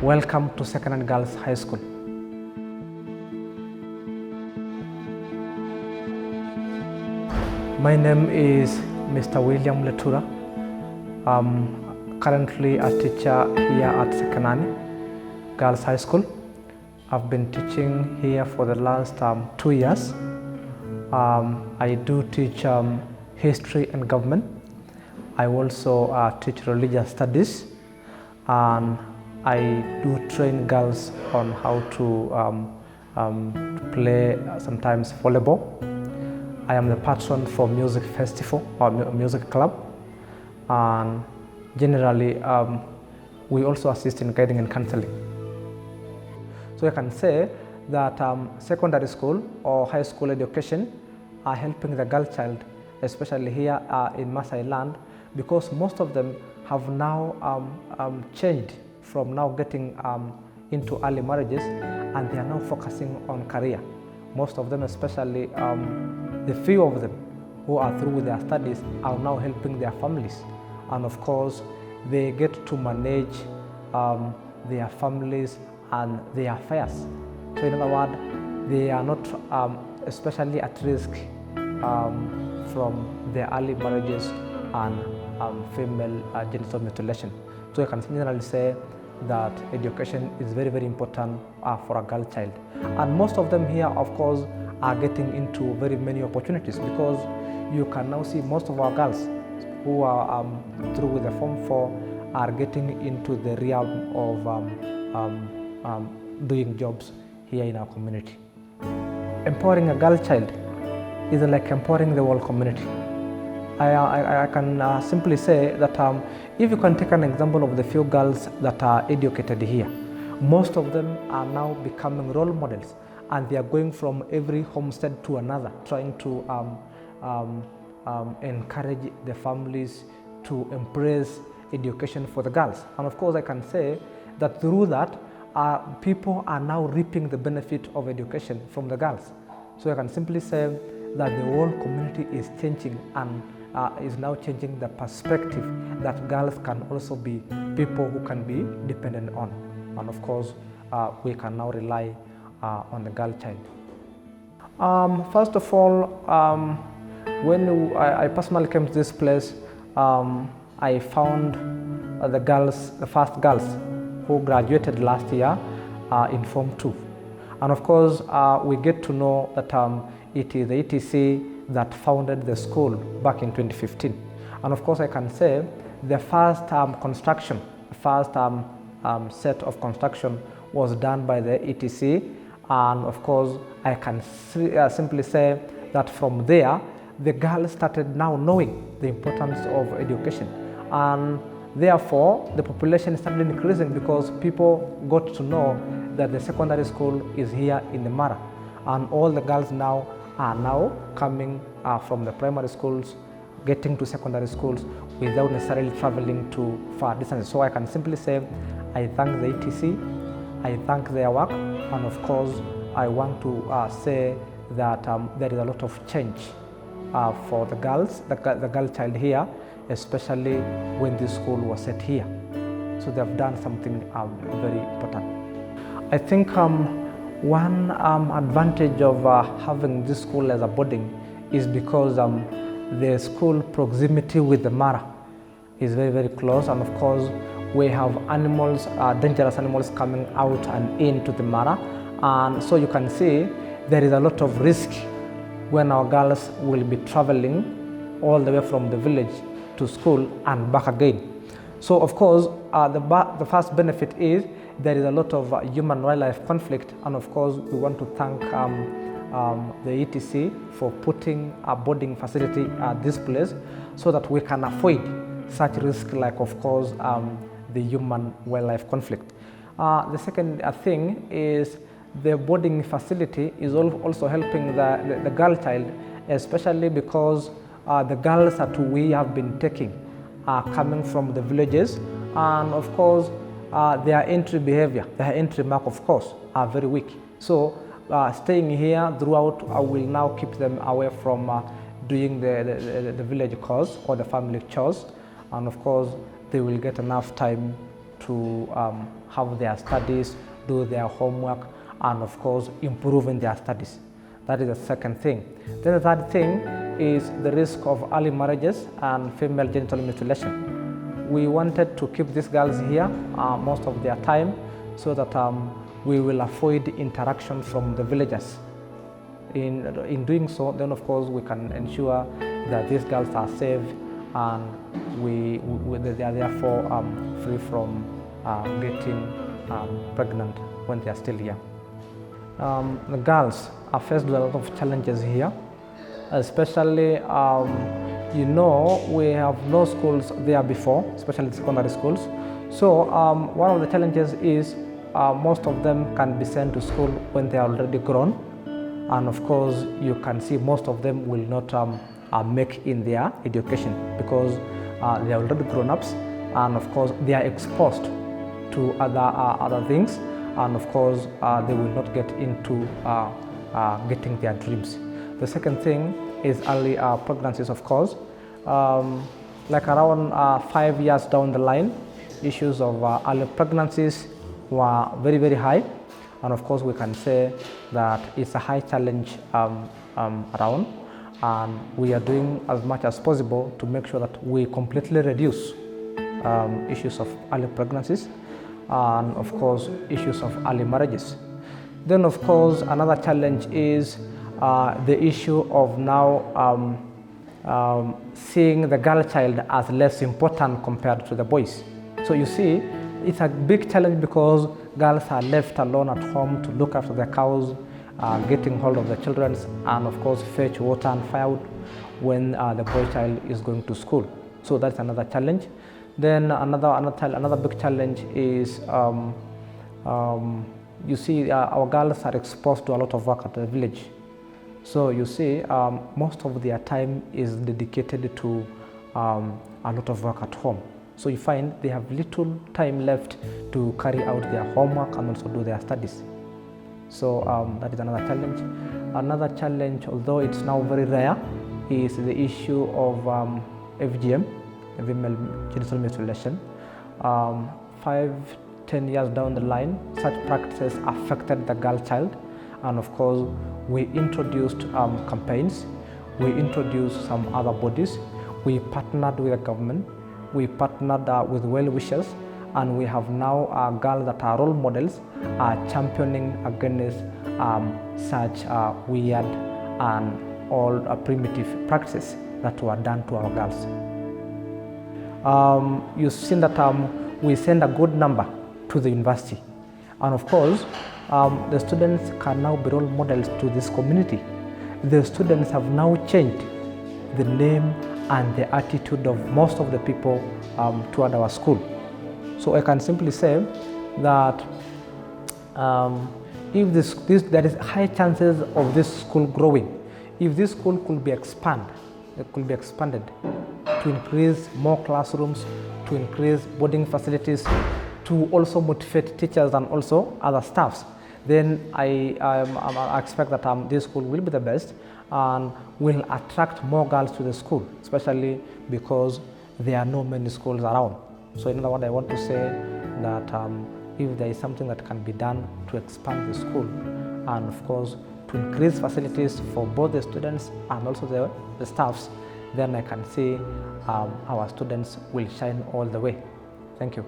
Welcome to Sekenani Girls High School. My name is Mr. William Letura. I'm currently a teacher here at Sekenani Girls High School. I've been teaching here for the last 2 years. I do teach history and government. I also teach religious studies, and I do train girls on how to play sometimes volleyball. I am the patron for music festival or music club, and generally we also assist in guiding and counseling. So I can say that secondary school or high school education are helping the girl child, especially here in Maasai land, because most of them have now changed from now getting into early marriages, and they are now focusing on career. Most of them, especially the few of them who are through with their studies, are now helping their families, and of course they get to manage their families and their affairs. So in other words, they are not especially at risk from their early marriages and female genital mutilation. So I can generally say that education is very, very important for a girl child. And most of them here, of course, are getting into very many opportunities, because you can now see most of our girls who are through with the Form 4 are getting into the realm of doing jobs here in our community. Empowering a girl child is like empowering the whole community. I can simply say that if you can take an example of the few girls that are educated here, most of them are now becoming role models, and they are going from every homestead to another, trying to encourage the families to embrace education for the girls. And of course I can say that through that, people are now reaping the benefit of education from the girls. So I can simply say that the whole community is changing, and is now changing the perspective that girls can also be people who can be dependent on. And of course, we can now rely on the girl child. First of all, when I personally came to this place, I found the first girls who graduated last year in Form 2. And of course, we get to know that it is the ETC that founded the school back in 2015. And of course, I can say the first construction, the first set of construction was done by the ETC. And of course, I can simply say that from there, the girls started now knowing the importance of education. And therefore, the population started increasing, because people got to know that the secondary school is here in the Mara. And all the girls now are now coming from the primary schools, getting to secondary schools without necessarily traveling to far distances. So I can simply say I thank the ETC, I thank their work, and of course I want to say that there is a lot of change for the girls, the girl child here, especially when this school was set here. So they have done something very important. I think one advantage of having this school as a boarding is because the school proximity with the Mara is very, very close, and of course we have animals, dangerous animals coming out and into the Mara, and so you can see there is a lot of risk when our girls will be traveling all the way from the village to school and back again. So of course the first benefit is there is a lot of human-wildlife conflict, and of course we want to thank the ETC for putting a boarding facility at this place, so that we can avoid such risk like, of course, the human-wildlife conflict. The second thing is the boarding facility is also helping the girl child, especially because the girls that we have been taking are coming from the villages, and of course their entry behavior, their entry mark, of course, are very weak. So staying here throughout will now keep them away from doing the village chores or the family chores, and of course they will get enough time to have their studies, do their homework, and of course improve in their studies. That is the second thing. Then the third thing is the risk of early marriages and female genital mutilation. We wanted to keep these girls here most of their time so that we will avoid interaction from the villagers. In doing so, then of course we can ensure that these girls are safe and they are therefore free from getting pregnant when they are still young. The girls are faced with a lot of challenges here, especially we have no schools there before, especially secondary schools. So one of the challenges is most of them can be sent to school when they are already grown, and of course you can see most of them will not make in their education because they are already grown-ups, and of course they are exposed to other things, and of course they will not get into getting their dreams. The second thing is early pregnancies, of course. Like around 5 years down the line, issues of early pregnancies were very, very high, and of course we can say that it's a high challenge around, and we are doing as much as possible to make sure that we completely reduce issues of early pregnancies and of course issues of early marriages. Then of course another challenge is the issue of now seeing the girl child as less important compared to the boys. So you see, it's a big challenge because girls are left alone at home to look after their cows, getting hold of the children, and of course fetch water and firewood when the boy child is going to school. So that's another challenge. Then another big challenge is you see our girls are exposed to a lot of work at the village. So you see most of their time is dedicated to a lot of work at home. So you find they have little time left to carry out their homework and also do their studies. So that is another challenge. Another challenge, although it's now very rare, is the issue of FGM, female genital mutilation. 5-10 years down the line, such practices affected the girl child, and of course we introduced campaigns, we introduced some other bodies, we partnered with the government, we partnered with well-wishers, and we have now girls that are role models championing against such weird and all primitive practices that were done to our girls. You've seen that we send a good number to the university, and of course the students can now be role models to this community. The students have now changed the name and the attitude of most of the people toward our school. So I can simply say that if there is high chances of this school growing, if this school could be expanded to increase more classrooms, to increase boarding facilities, to also motivate teachers and also other staffs, then I expect that this school will be the best and will attract more girls to the school, especially because there are no many schools around. So in other words, I want to say that if there is something that can be done to expand the school and of course to increase facilities for both the students and also the staffs, then I can see our students will shine all the way. Thank you.